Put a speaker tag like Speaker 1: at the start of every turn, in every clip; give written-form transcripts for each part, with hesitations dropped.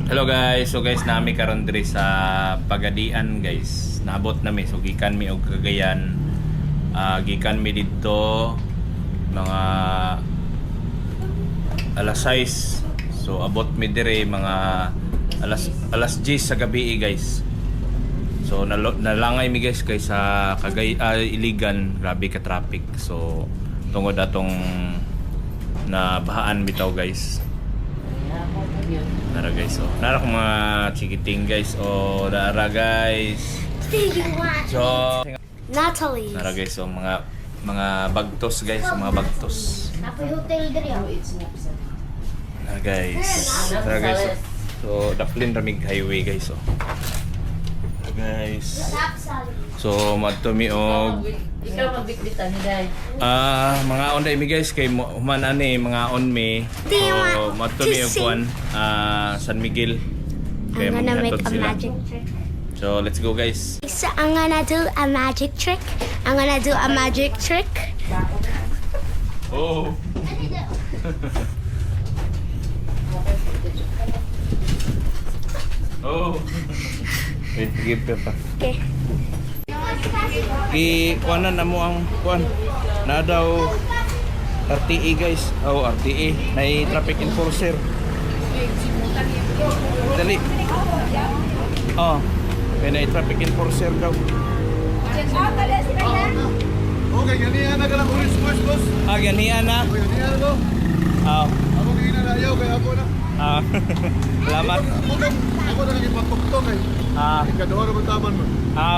Speaker 1: Hello guys, so guys nami karon diri sa Pagadian guys. Naabot nami so gikan mi og Cagayan. Gikan mi didto mga alas 6. So abot mi diri mga alas 10 sa gabi guys. So nalangay mi guys kay sa Iligan, grabe ka traffic. So tungod atong nabahaan bitaw guys. Nara guys, oh. Nara ko mga chikiting guys, oh. Nara guys. So,
Speaker 2: Natalie.
Speaker 1: nara guys, oh. Mga bagtos guys, mga bagtos.
Speaker 2: Napoy hotel diri ah.
Speaker 1: Nara guys. Nara guys, oh. So, Daplin Ramig Highway guys, oh. Nara guys. So, madto mi og
Speaker 3: Ikaw magbitbitan ni Day.
Speaker 1: mga onday mi guys kay human ani mga on mi. So, madto mi og kuan San Miguel. Kaya
Speaker 2: I'm gonna make
Speaker 1: maghatod
Speaker 2: a
Speaker 1: sila.
Speaker 2: magic trick.
Speaker 1: So, let's go guys.
Speaker 2: So I'm gonna do a magic trick. I'm gonna do a magic trick.
Speaker 1: Oh. Oh. Wait, give ka pa.
Speaker 2: Okay.
Speaker 1: Kuanan na mo ang kuan. Na daw RTE guys. Oh, RTE. May traffic enforcer. Dali. Oh. May traffic enforcer daw.
Speaker 4: Okay, ganihan na ka lang ulit, boss.
Speaker 1: Ganihan na.
Speaker 4: Okay, ganihan na to.
Speaker 1: Oh.
Speaker 4: Ako ganihan na ayaw, kaya ako na.
Speaker 1: Salamat.
Speaker 4: Ako na naging patuktong eh. Ikaduha naman taman mo.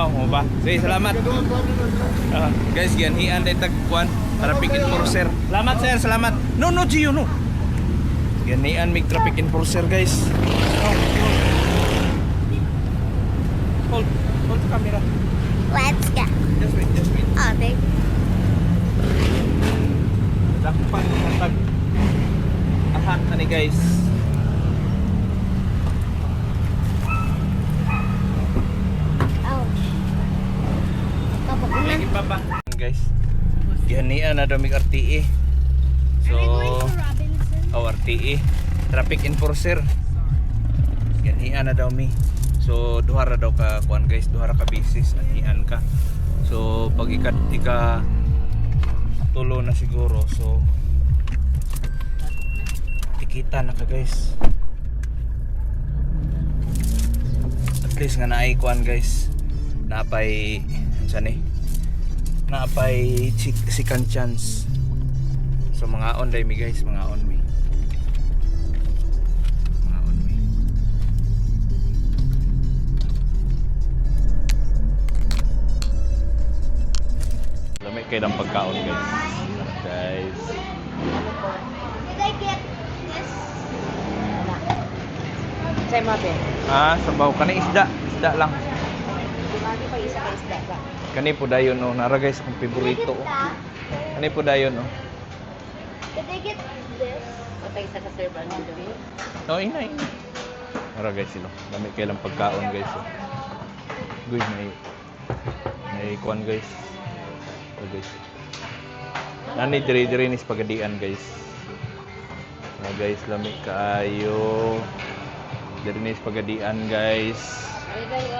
Speaker 1: Mo ba? Sige, salamat.
Speaker 4: Ikaduha naman taman.
Speaker 1: Guys, ganihan na itag kuan. Traffic enforcer. Salamat sir, salamat. No, Gio, no. Ganihan mig traffic enforcer guys. Hold the camera.
Speaker 2: Let's go.
Speaker 1: Just wait.
Speaker 2: Oh, babe.
Speaker 1: Dakpan hatag. Ahan ani guys.
Speaker 2: Ouch. Kapag
Speaker 1: Lagi pa ba? Guys. Ganihan na daw mig RTE. So, RTE. Traffic enforcer. Ganihan na daw mi. So, duha ra daw ka kuan guys, duha ra ka bisis anian ka. So, pag ika tulo na siguro. So, tikita na ka guys. At least nga naay kuan guys. Napay unsa ni? Napay second chance. So, mga on mi guys, mga on mi. Mga on mi. Lamig kayo ng pagkaon guys. Guys.
Speaker 2: Did I get this?
Speaker 3: Say mo be.
Speaker 1: Sabaw kani isda. Isda lang.
Speaker 3: Lagi pa isa ka isda ba.
Speaker 1: Kani po dayon oh. Nara guys kung paborito oh. Kani po dayon oh.
Speaker 2: Did I get this?
Speaker 3: Patay isa ka serve ano diri.
Speaker 1: Oh, ina. Nara guys sila. Lamig kayo ng pagkaon guys oh. Guys, may kuan guys. Oh guys. Nani diri ni Pagadian guys. Guys, lamig kaayo. Diri ni Pagadian guys.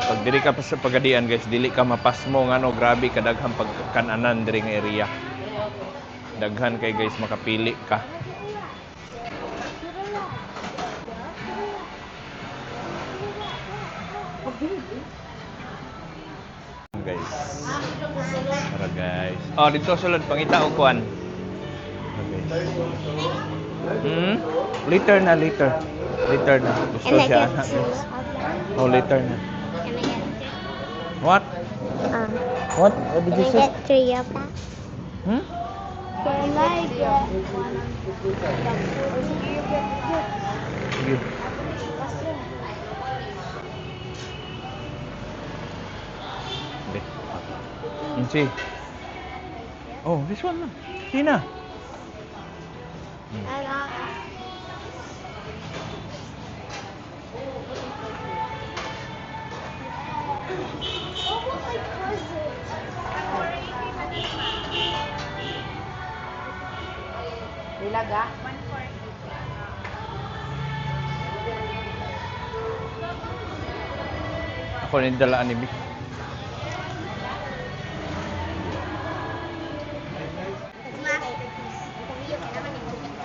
Speaker 1: Pag diri ka pa sa Pagadian guys, dili ka mapasmo ngano grabe kadaghang pagkananan diri nga area. Daghan kay guys makapili ka. Guys. Para guys. Oh, dito sulod pangita og kuan. Okay. Later na. Later na. Gusto
Speaker 2: And I
Speaker 1: siya.
Speaker 2: get two.
Speaker 1: Oh, later na.
Speaker 2: Can I get three?
Speaker 1: What? What? What did
Speaker 2: Can
Speaker 1: you
Speaker 2: I
Speaker 1: say?
Speaker 2: get three of that?
Speaker 1: Hmm?
Speaker 2: Can I get
Speaker 1: Sige. Hindi. See. Oh, this one na. Sina.
Speaker 3: Nilaga.
Speaker 1: Ako yung dalaan ni B.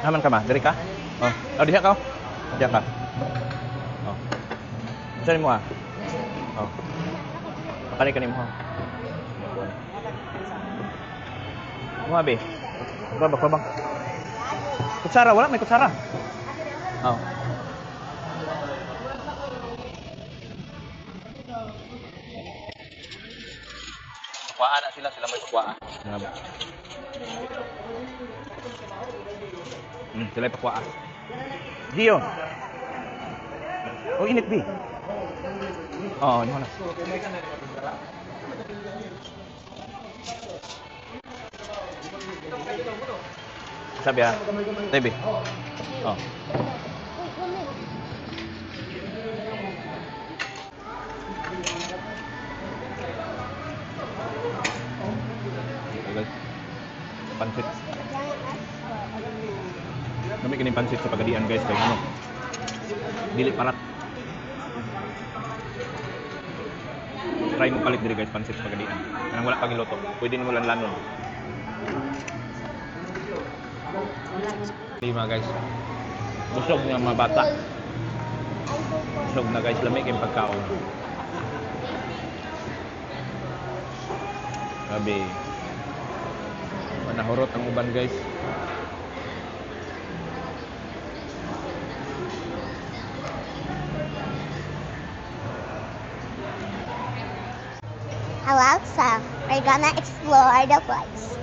Speaker 1: Naman ka ma? Dari ka? Oh, oh diha ka? Diha ka? Oh. Saan mo ah? Oh. Makani kanin mo. Mga be. Babang. Kutsara, wala may kutsara. Oh. Pakuaan na sila may pakuaan. Sila yung pakuaan. Gio. Oh, init B. Oo, yun na. Sabi ah. Sabi. Oh. Okay, pansit. Kami kining pansit sa Pagadian guys kay ano. Dili parat. Try mo palit diri guys pansit sa Pagadian. Kanang wala pag iluto. Pwede mo lang lanon. Lima guys. Busog nga mga bata. Busog na guys, lamig yung pagkaon. Sabi. Manahurot ang uban guys.
Speaker 2: Hello, so we're gonna explore the place.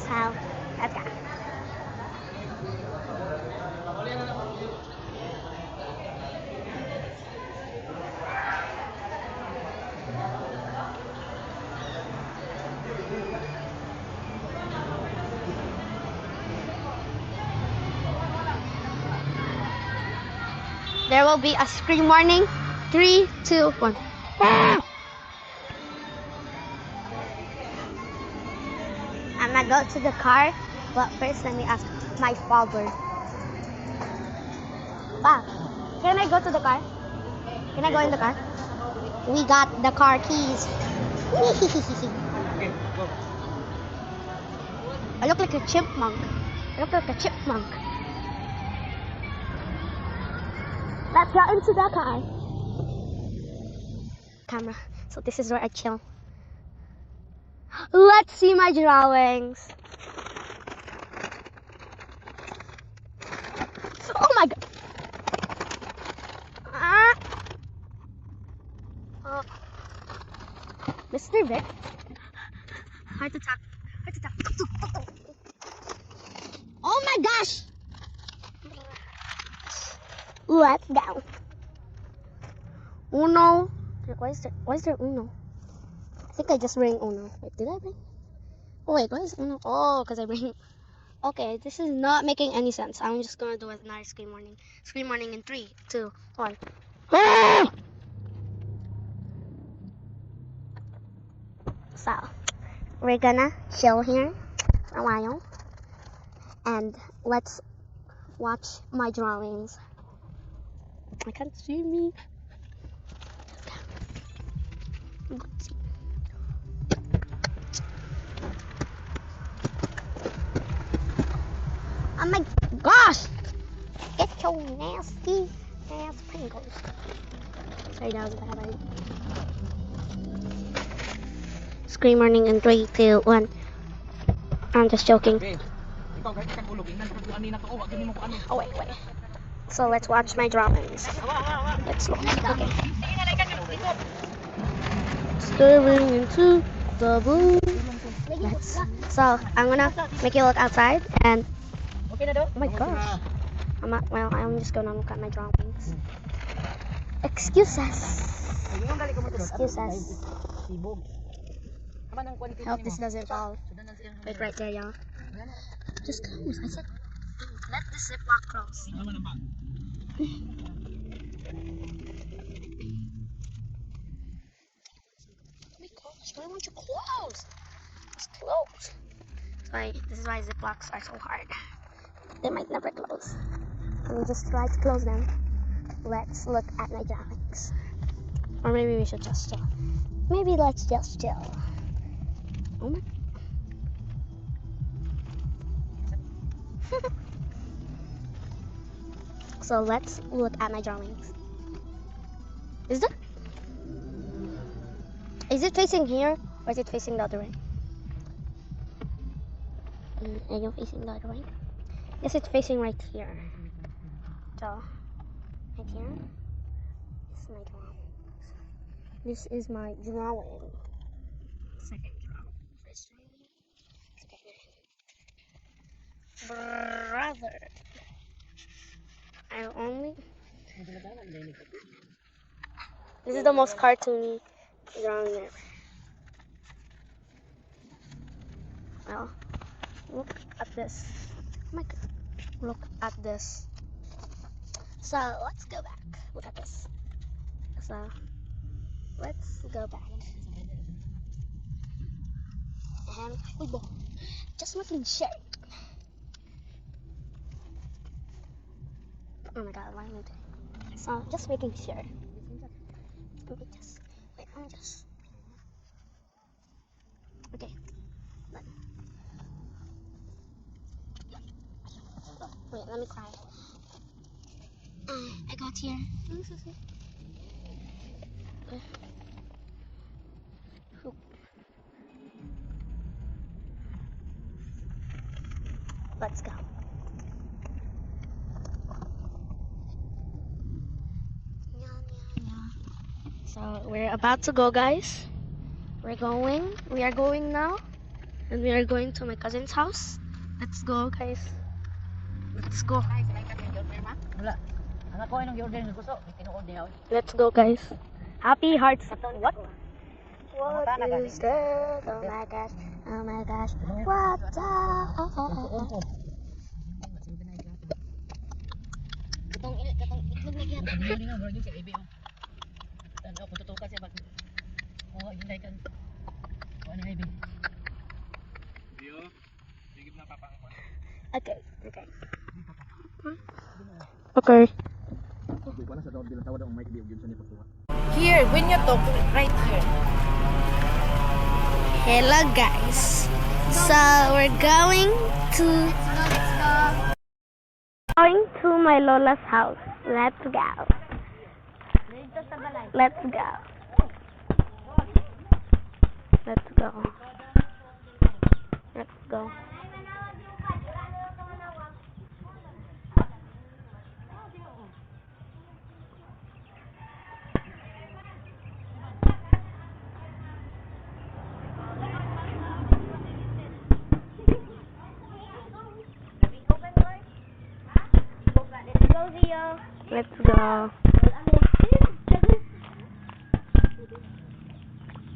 Speaker 2: So, let's go. There will be a scream warning. 3, 2, 1. I'm gonna go to the car, but first let me ask my father. Pa, can I go to the car? Can I go in the car? We got the car keys. I look like a chipmunk. Let's go into the car. Camera. So this is where I chill. Let's see my drawings. Oh my god. Mr. Vic. Heart attack. Oh my gosh. Let's go. Uno. Why is there Uno? I think I just bring Uno. Wait, did I bring? Oh wait, why is Uno? Oh, because I bring. Okay, this is not making any sense. I'm just gonna do another scream warning. Scream warning in 3, 2, 1. So, we're gonna chill here for a while, and let's watch my drawings. I can't see me. Oh my gosh! Get your nasty ass fingers. Sorry, that was bad. Scream warning in 3, 2, 1. I'm just joking. Oh wait. So let's watch my drawings. Let's look. Okay. Staring into the blue. So I'm gonna make you look outside and. Oh my gosh. I'm just gonna look at my drawings. Excuse us. I hope this doesn't fall. Wait right there, y'all. Just close. I said, let the ziplock close. Oh my gosh, why won't you close? It's closed. This is why ziplocks are so hard. They might never close. Let me just try to close them. let's look at my drawings. Or maybe we should just chill. Maybe let's just chill. Oh my. So let's look at my drawings. Is it facing here or is it facing the other way? Are you facing the other way? Yes, it's facing right here. So, right here. This is my drawing. Second drawing. First drawing. Brother. I only. This is the most cartoony drawing ever. Well, look at this. Oh my God. Look at this. So let's go back. Look at this. So let's go back. And we go. Just making sure. Oh my God, why am I doing? So just making sure. Let me just wait. Let me just. Okay. Wait, let me cry. I got here. Let's go. So we're about to go, guys. We are going now. And we are going to my cousin's house. Let's go, guys. Let's go. Let's go, guys. Happy hearts. What? What is that? Oh my gosh. Oh my gosh. What the? Okay. Okay.
Speaker 3: Here, when you talk, right here.
Speaker 2: Hello, guys. So we're going to my Lola's house. Let's go. Let's go. Let's go. Let's go. Let's go.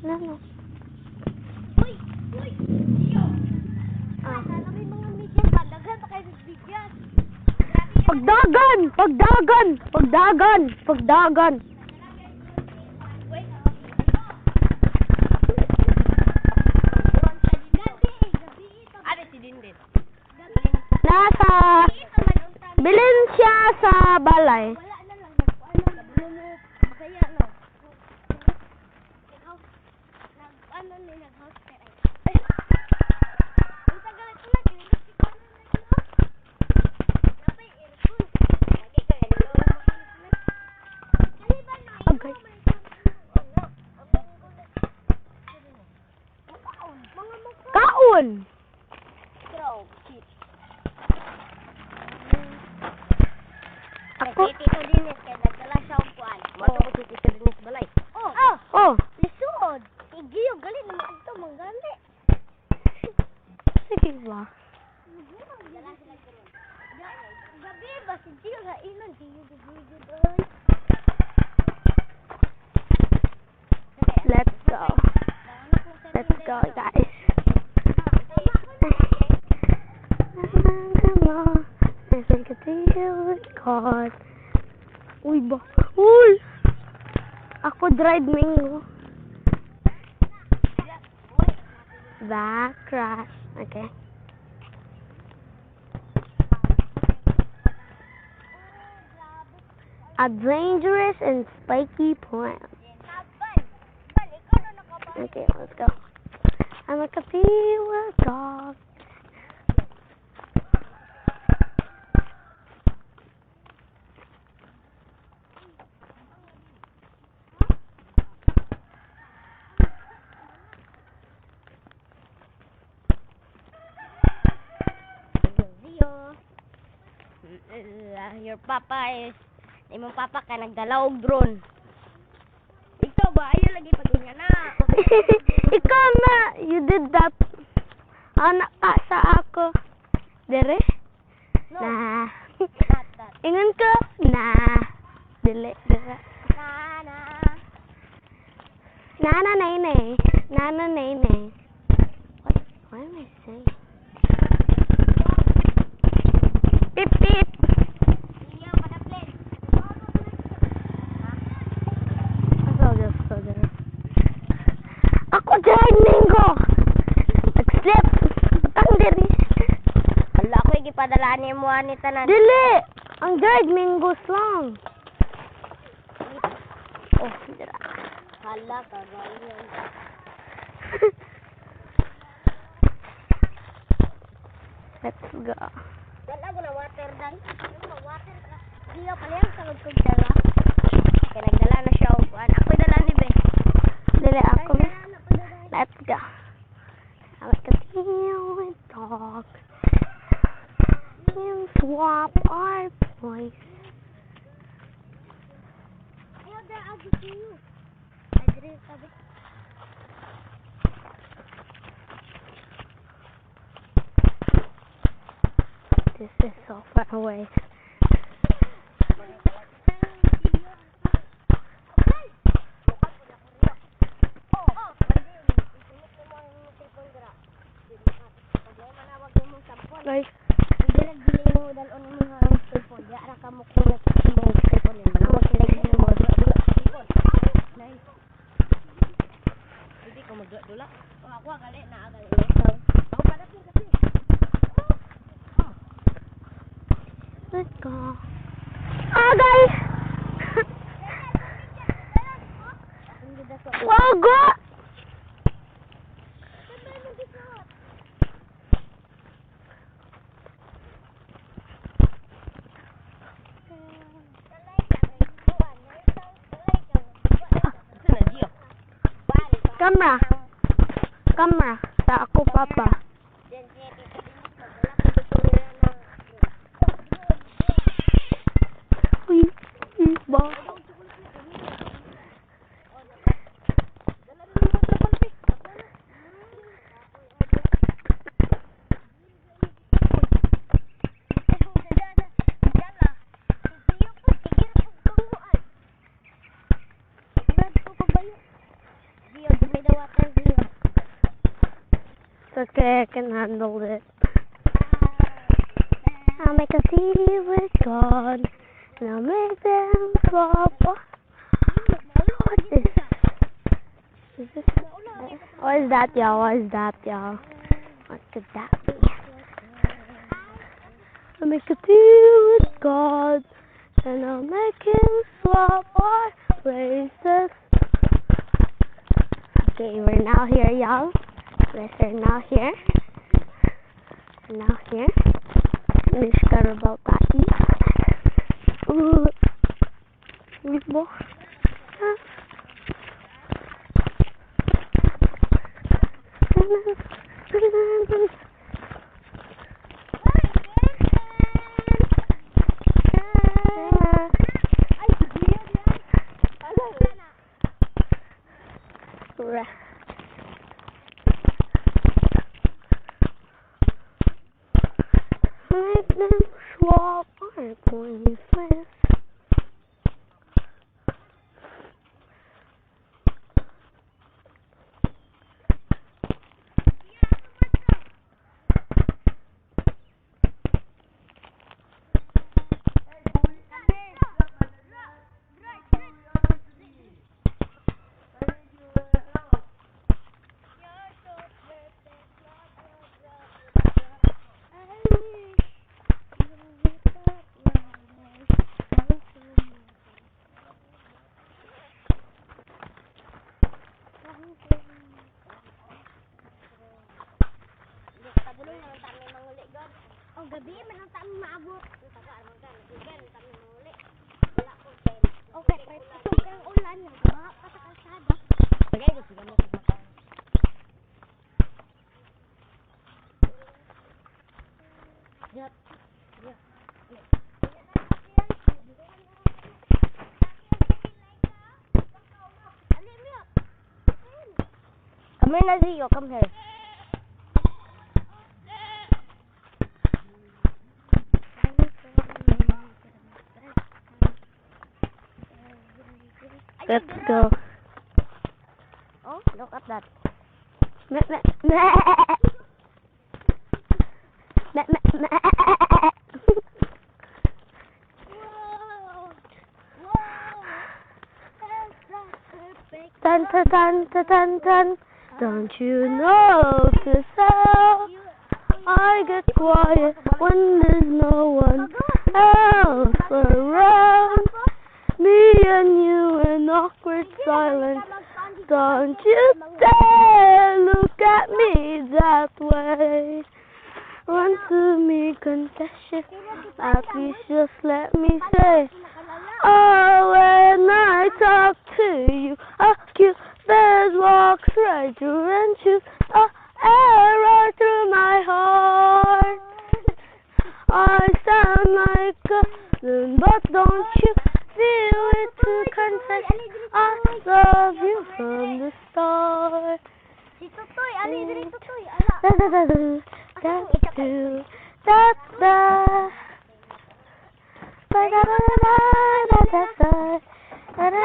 Speaker 2: No. Pagdagan. Bilin siya sa balay. Kaon. Ako. Tito Dinis kay nagdala siya og kuan. Mato ko Tito Dinis balay. Oh. Lisod. Igiyo gali na adto manggali. Sige ba? Gabi ba si Tio ga inon Tio. Let's go, guys. I think it's a card. Uy ba? Uy! Ako dried mango. Back crash. Okay. a dangerous and spiky plant. Okay, let's go. I'm a Kapila dog.
Speaker 5: Your papa is imong papa ka nagdala og drone. Ikaw ba ayo lagi pagnya na?
Speaker 2: Ikaw na, you did that. Anak ka sa ako. Dere?
Speaker 5: No.
Speaker 2: Nah.
Speaker 5: Not that.
Speaker 2: Ingon ko? Nah. Dili. Dere.
Speaker 5: Nana.
Speaker 2: Nana nay nay. Nana nay nay. What am I saying? Beep beep.
Speaker 5: Iyo pada plate.
Speaker 2: I'll just go there. Ako dyan, Mingo! Nag-slip! Ang diri.
Speaker 5: Hala ko gipadalaan ni mo ani tanan.
Speaker 2: Dili! Ang guard, Mingo's lang. Oh, dira.
Speaker 5: Hala ka ba yan?
Speaker 2: Let's go.
Speaker 5: Wala ko na water dan. Water na. Iyo pala sa kog dala. Kaya nagdala na siya og kuan. Ako dala ni be.
Speaker 2: Dili ako. Let's go. I'm like a teal dog. And swap our place.
Speaker 5: Ayaw da agi you. Adre sabi.
Speaker 2: This is so far away. Guys, let's go. Ah, guys! Wow, go! Camera. Camera. Sa ako, Papa. Uy, ba? It's okay, I can handle it. I'll make a deal with God, and I'll make them swap. What is this? Is this? What is that, y'all? What is that, y'all? What could that be? I'll make a deal with God, and I'll make him swap our places. Okay, we're now here, y'all. We're now here. We're now here. Let's go about that. Ooh. Meatball. Make them swap our places.
Speaker 5: Come here, Nazio. Come here.
Speaker 2: Let's go.
Speaker 5: Oh, look at that.
Speaker 2: Meh, meh, meh. Meh, meh, meh. Dun, dun, dun, dun, dun, dun. Don't you know to sell? I get quiet when there's no one else around. Me and you in awkward silence. Don't you dare look at me that way. Run to me, confession. At least just let me say. Oh, when I talk to you, a Cupid walks right through and shoots an arrow through my heart. I sound like a loon, but don't you feel it to confess I love you from the start.
Speaker 5: Si Tutoy, ali diri Tutoy.
Speaker 2: Da da da da da da da da. Da da da da da da da. Da da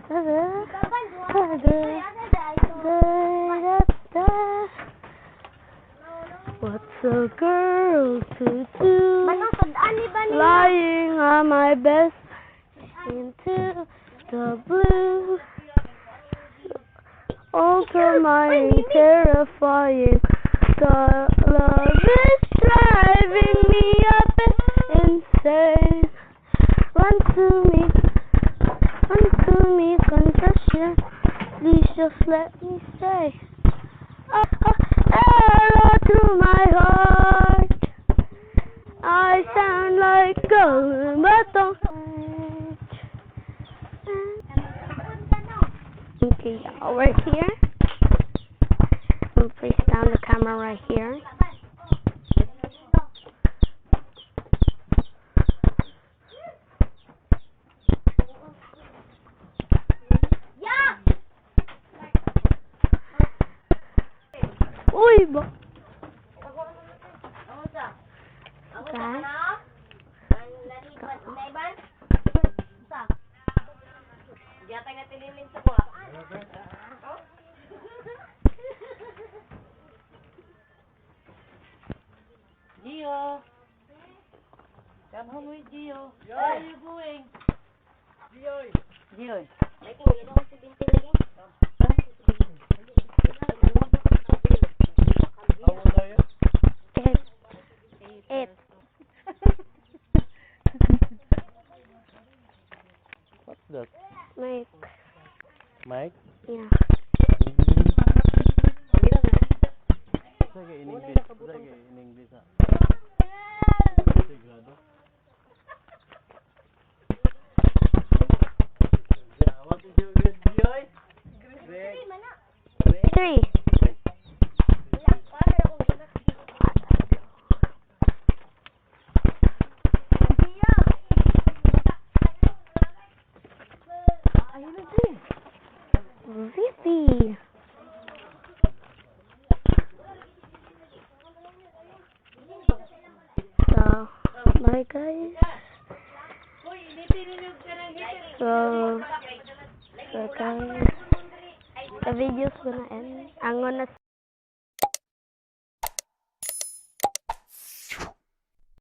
Speaker 2: da da da da. What's a girl to do? Lying on my bed into the blue. Ultramarine, terrifying. The love is driving me up insane. Run to me, confession. Please just let me say. Arrow through my heart. I sound like a but don't. Okay, right here. I'll place down the camera right here. Uy, ba? Okay.
Speaker 3: Gio. Come home with Gio. Where are you going? Gio.
Speaker 2: Eight.
Speaker 1: What's that?
Speaker 2: Mike.
Speaker 1: Mike?
Speaker 2: Yeah.
Speaker 1: Sige, in English. Sige, in English. Sigurado. What is your grade, Joy? Grade
Speaker 2: 3. Zippy. So, bye guys. So guys, the video's gonna end. I'm gonna